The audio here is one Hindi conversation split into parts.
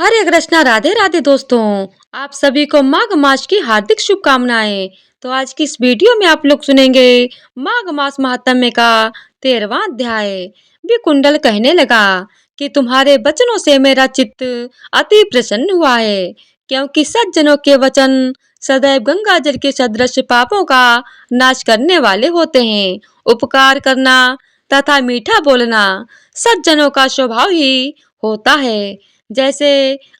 हरे कृष्णा, राधे राधे दोस्तों। आप सभी को माघ मास की हार्दिक शुभकामनाएं। तो आज की इस वीडियो में आप लोग सुनेंगे माघ मास महात्म्य का 13वां अध्याय। विकुंडल कहने लगा कि तुम्हारे वचनों से मेरा चित्त अति प्रसन्न हुआ है, क्योंकि सज्जनों के वचन सदैव गंगा जल के सदृश पापों का नाश करने वाले होते हैं। उपकार करना तथा मीठा बोलना सज्जनों का स्वभाव ही होता है। जैसे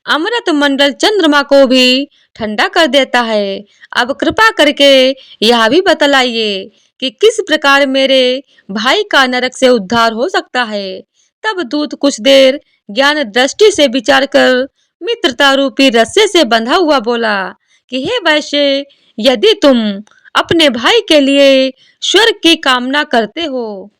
अमृत मंडल चंद्रमा को भी ठंडा कर देता है। अब कृपा करके यह भी बतलाइए कि किस प्रकार मेरे भाई का नरक से उद्धार हो सकता है। तब दूत कुछ देर ज्ञान दृष्टि से विचार कर मित्रता रूपी रस्से से बंधा हुआ बोला कि हे वैश्य, यदि तुम अपने भाई के लिए स्वर्ग की कामना करते हो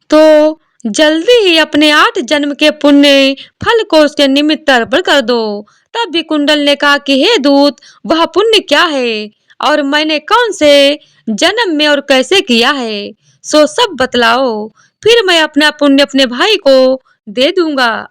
तो जल्दी ही अपने 8 जन्म के पुण्य फल को उसके निमित्त अर्पण कर दो। तब भी कुंडल ने कहा कि हे दूत, वह पुण्य क्या है और मैंने कौन से जन्म में और कैसे किया है, सो सब बतलाओ, फिर मैं अपना पुण्य अपने भाई को दे दूंगा।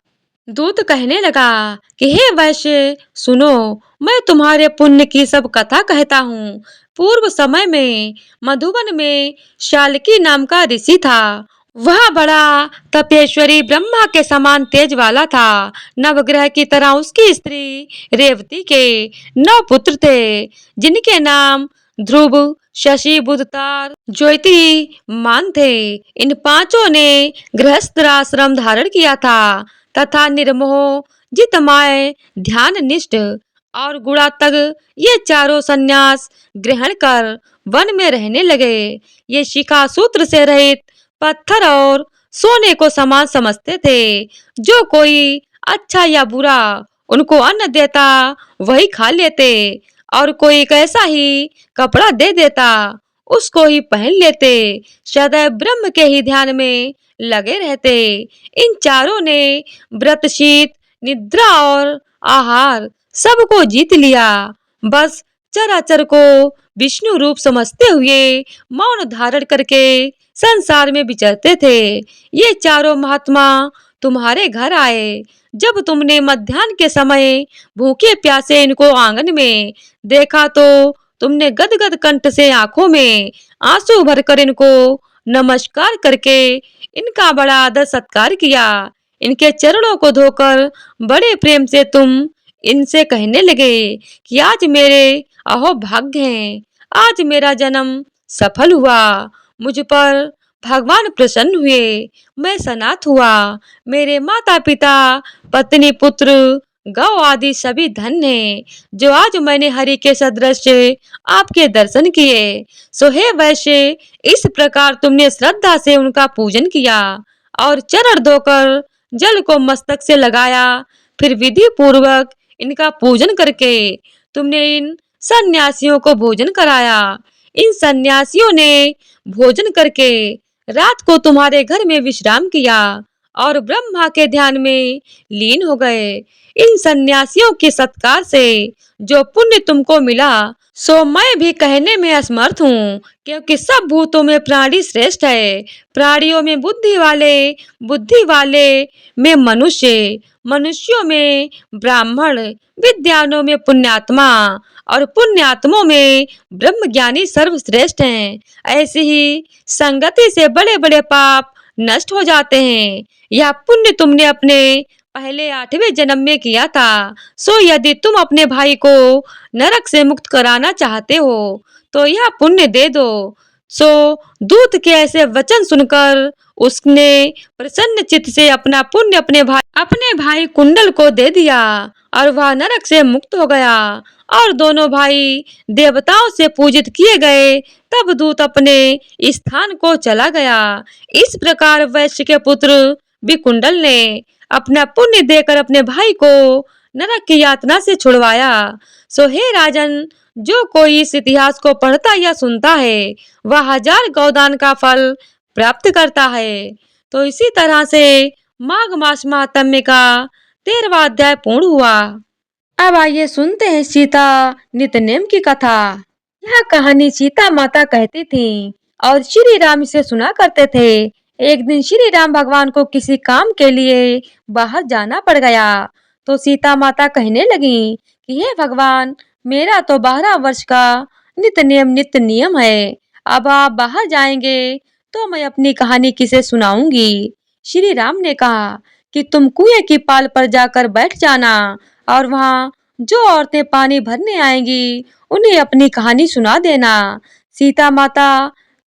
दूत कहने लगा कि हे वैश्य सुनो, मैं तुम्हारे पुण्य की सब कथा कहता हूँ। पूर्व समय में मधुबन में शाल्की नाम का ऋषि था। वह बड़ा तपेश्वरी ब्रह्मा के समान तेज वाला था। नवग्रह की तरह उसकी स्त्री रेवती के 9 पुत्र थे, जिनके नाम ध्रुव, शशि, बुध, तार, ज्योति मान थे। इन पांचों ने गृहस्थ आश्रम धारण किया था तथा निर्मोह, जितमाय, ध्यान निष्ठ और गुणात्मक ये चारों संन्यास ग्रहण कर वन में रहने लगे। ये शिखा सूत्र से रहित पत्थर और सोने को समान समझते थे। जो कोई अच्छा या बुरा उनको अन्न देता वही खा लेते, और कोई कैसा ही कपड़ा दे देता उसको ही पहन लेते। सदैव ब्रह्म के ही ध्यान में लगे रहते। इन चारों ने व्रतशीत, निद्रा और आहार सबको जीत लिया। बस चराचर को विष्णु रूप समझते हुए मौन धारण करके संसार में विचरते थे। ये चारों महात्मा तुम्हारे घर आए। जब तुमने मध्याह्न के समय भूखे प्यासे इनको आंगन में देखा तो तुमने गदगद कंठ से आंखों में आंसू भरकर इनको नमस्कार करके इनका बड़ा आदर सत्कार किया। इनके चरणों को धोकर बड़े प्रेम से तुम इनसे कहने लगे कि आज मेरे अहो भाग्य हैं, आज मेरा जन्म सफल हुआ। मुझ पर भगवान प्रसन्न हुए, मैं सनाथ हुआ। मेरे माता पिता, पत्नी, पुत्र, गौ आदि सभी धन हैं, जो आज मैंने हरि के सदृश आपके दर्शन किए। सो हे वैश्य, इस प्रकार तुमने श्रद्धा से उनका पूजन किया और चरण धोकर जल को मस्तक से लगाया। फिर विधि पूर्वक इनका पूजन करके तुमने इन सन्यासियों को भोजन कराया। इन सन्यासियों ने भोजन करके रात को तुम्हारे घर में विश्राम किया और ब्रह्मा के ध्यान में लीन हो गए। इन सन्यासियों के सत्कार से जो पुण्य तुमको मिला सो मैं भी कहने में असमर्थ हूँ, क्योंकि सब भूतों में प्राणी श्रेष्ठ है। प्राणियों में बुद्धि वाले, बुद्धि वाले में मनुष्य, मनुष्यों में ब्राह्मण, विद्वानों में पुण्यात्मा और पुण्यात्मों में ब्रह्मज्ञानी सर्वश्रेष्ठ हैं। ऐसी ही संगति से बड़े बड़े पाप नष्ट हो जाते हैं। यह पुण्य तुमने अपने पहले 8वें जन्म में किया था। सो यदि तुम अपने भाई को नरक से मुक्त कराना चाहते हो तो यह पुण्य दे दो। सो दूत के ऐसे वचन सुनकर उसने प्रसन्न चित्त से अपना पुण्य अपने भाई कुंडल को दे दिया और वह नरक से मुक्त हो गया और दोनों भाई देवताओं से पूजित किए गए। तब दूत अपने स्थान को चला गया। इस प्रकार वैश्य के पुत्र विकुंडल ने अपना पुण्य देकर अपने भाई को नरक की यातना से छुड़वाया। सो हे राजन, जो कोई इस इतिहास को पढ़ता या सुनता है वह 1000 गौदान का फल प्राप्त करता है। तो इसी तरह से माघ मास महात्म्य का 13वां अध्याय पूर्ण हुआ। अब आइए सुनते हैं सीता नितनेम की कथा। यह कहानी सीता माता कहती थीं और श्री राम इसे सुना करते थे। एक दिन श्री राम भगवान को किसी काम के लिए बाहर जाना पड़ गया तो सीता माता कहने लगी कि हे भगवान, मेरा तो 12 वर्ष का नित्य नियम है। अब आप बाहर जाएंगे तो मैं अपनी कहानी किसे सुनाऊंगी। श्री राम ने कहा कि तुम कुएं की पाल पर जाकर बैठ जाना और वहां जो औरतें पानी भरने आएंगी उन्हें अपनी कहानी सुना देना। सीता माता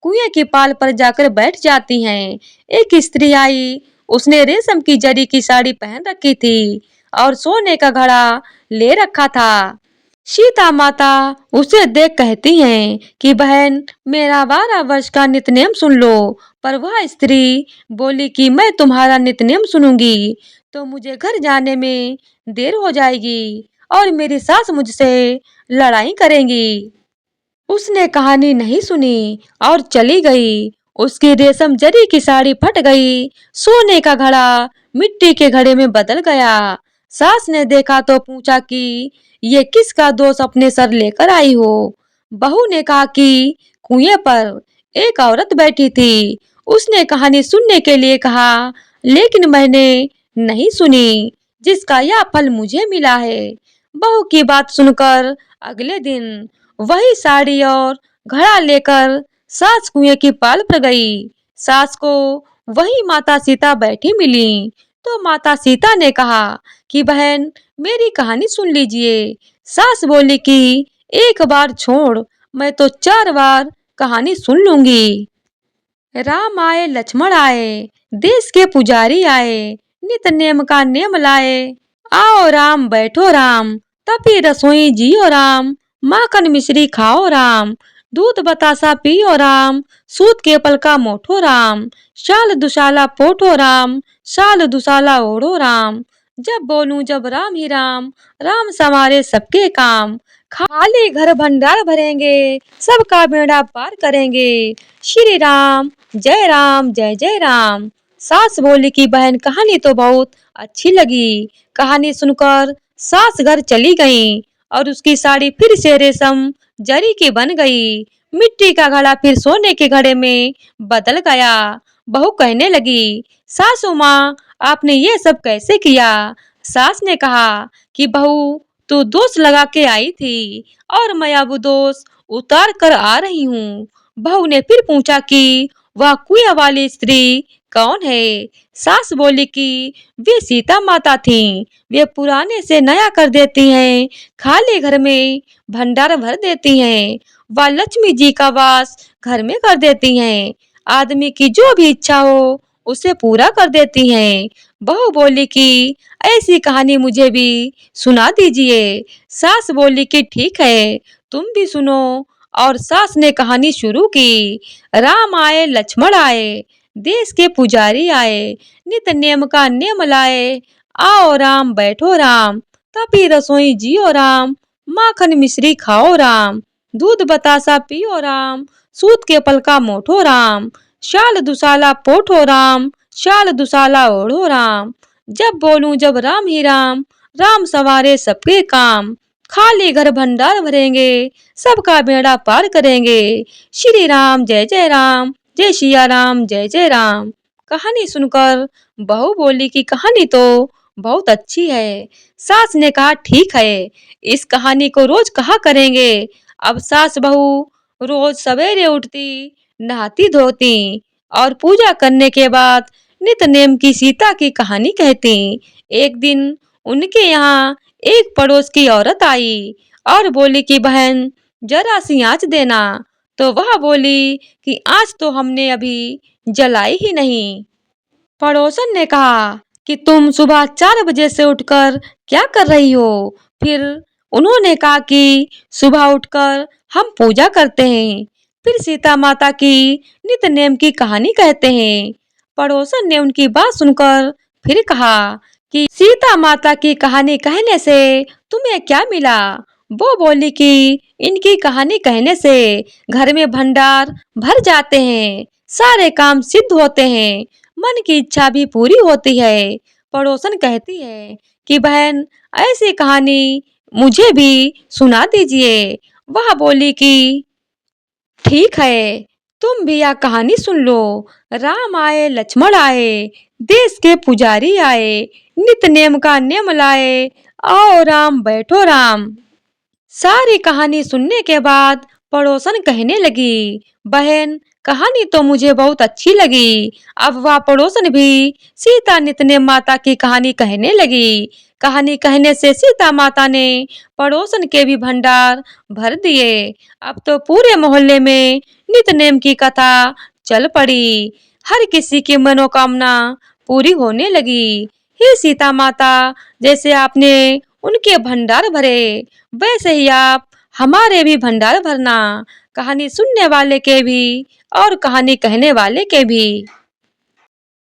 कुएं की पाल पर जाकर बैठ जाती हैं। एक स्त्री आई, उसने रेशम की जरी की साड़ी पहन रखी थी और सोने का घड़ा ले रखा था। सीता माता उसे देख कहती हैं कि बहन, मेरा 12 वर्ष का नित्य सुन लो। पर वह स्त्री बोली कि मैं तुम्हारा नित्य सुनूंगी तो मुझे घर जाने में देर हो जाएगी और मेरी सास मुझसे लड़ाई करेंगी। उसने कहानी नहीं सुनी और चली गई। उसकी रेशम जरी की साड़ी फट गई, सोने का घड़ा मिट्टी के घड़े में बदल गया। सास ने देखा तो पूछा कि ये किसका दोष अपने सर लेकर आई हो। बहू ने कहा कि कुएं पर एक औरत बैठी थी, उसने कहानी सुनने के लिए कहा, लेकिन मैंने नहीं सुनी, जिसका यह फल मुझे मिला है। बहू की बात सुनकर अगले दिन वही साड़ी और घड़ा लेकर सास कुएं की पाल पर गई। सास को वही माता सीता बैठी मिली तो माता सीता ने कहा कि बहन, मेरी कहानी सुन लीजिए। सास बोली कि एक बार छोड़, मैं तो 4 बार कहानी सुन लूंगी। राम आए लक्ष्मण आए, देश के पुजारी आए, नित नेम का नेम लाए। आओ राम बैठो राम, तपी रसोई जियो राम, माखन मिश्री खाओ राम, दूध बतासा पियो राम, सूत के पल का मोठो राम, शाल दुशाला पोठो राम, शाल दुशाला ओढ़ो राम। जब बोलूं जब राम ही राम, राम संवारे सबके काम। खाली घर भंडार भरेंगे, सबका बेड़ा पार करेंगे। श्री राम जय जय राम। सास बोली कि बहन, कहानी तो बहुत अच्छी लगी। कहानी सुनकर सास घर चली गई और उसकी साड़ी फिर से रेशम जरी की बन गई। मिट्टी का घड़ा फिर सोने के घड़े में बदल गया। बहू कहने लगी, सासू माँ, आपने ये सब कैसे किया। सास ने कहा कि बहू, तू दोष लगा के आई थी और मैं अब दोष उतार कर आ रही हूँ। बहू ने फिर पूछा कि वह कुएं वाली स्त्री कौन है। सास बोली कि वे सीता माता थीं। वे पुराने से नया कर देती हैं, खाली घर में भंडार भर देती हैं, वह लक्ष्मी जी का वास घर में कर देती हैं, आदमी की जो भी इच्छा हो उसे पूरा कर देती हैं। बहू बोली कि ऐसी कहानी मुझे भी सुना दीजिए। सास बोली कि ठीक है, तुम भी सुनो। और सास ने कहानी शुरू की। राम आए लक्ष्मण आए, देश के पुजारी आए, नित नेम का नेम लाए। आओ राम बैठो राम, तपी रसोई जियो राम, माखन मिश्री खाओ राम, दूध बतासा पियो राम, सूत के पल का मोठो राम, शाल दुसाला पोठो राम, शाल दुसाला ओढ़ो राम। जब बोलूं जब राम ही राम, राम सवारे सबके काम। खाली घर भंडार भरेंगे, सबका बेड़ा पार करेंगे। श्री राम जय राम, जय सिया राम जय जय राम। कहानी सुनकर बहू बोली कि कहानी तो बहुत अच्छी है। सास ने कहा ठीक है, इस कहानी को रोज कहा करेंगे। अब सास बहू रोज सवेरे उठती, नहाती धोती और पूजा करने के बाद नित नेम की सीता की कहानी कहती। एक दिन उनके यहाँ एक पड़ोस की औरत आई और बोली कि बहन, जरा सी आँच देना। तो वह बोली कि आँच तो हमने अभी जलाई ही नहीं। पड़ोसन ने कहा कि तुम सुबह 4 बजे से उठकर क्या कर रही हो। फिर उन्होंने कहा कि सुबह उठकर हम पूजा करते हैं, फिर सीता माता की नित नेम की कहानी कहते हैं। पड़ोसन ने उनकी बात सुनकर फिर कहा कि सीता माता की कहानी कहने से तुम्हें क्या मिला। वो बोली कि इनकी कहानी कहने से घर में भंडार भर जाते हैं, सारे काम सिद्ध होते हैं, मन की इच्छा भी पूरी होती है। पड़ोसन कहती है कि बहन, ऐसी कहानी मुझे भी सुना दीजिए। वह बोली कि ठीक है, तुम भी यह कहानी सुन लो। राम आए लक्ष्मण आए, देश के पुजारी आए, नित नेम का नेम लाए, आओ राम बैठो राम। सारी कहानी सुनने के बाद पड़ोसन कहने लगी, बहन कहानी तो मुझे बहुत अच्छी लगी। अब वह पड़ोसन भी सीता नितनेम माता की कहानी कहने लगी। कहानी कहने से सीता माता ने पड़ोसन के भी भंडार भर दिए। अब तो पूरे मोहल्ले में नितनेम की कथा चल पड़ी। हर किसी की मनोकामना पूरी होने लगी। हे सीता माता, जैसे आपने उनके भंडार भरे, वैसे ही आप हमारे भी भंडार भरना, कहानी सुनने वाले के भी और कहानी कहने वाले के भी।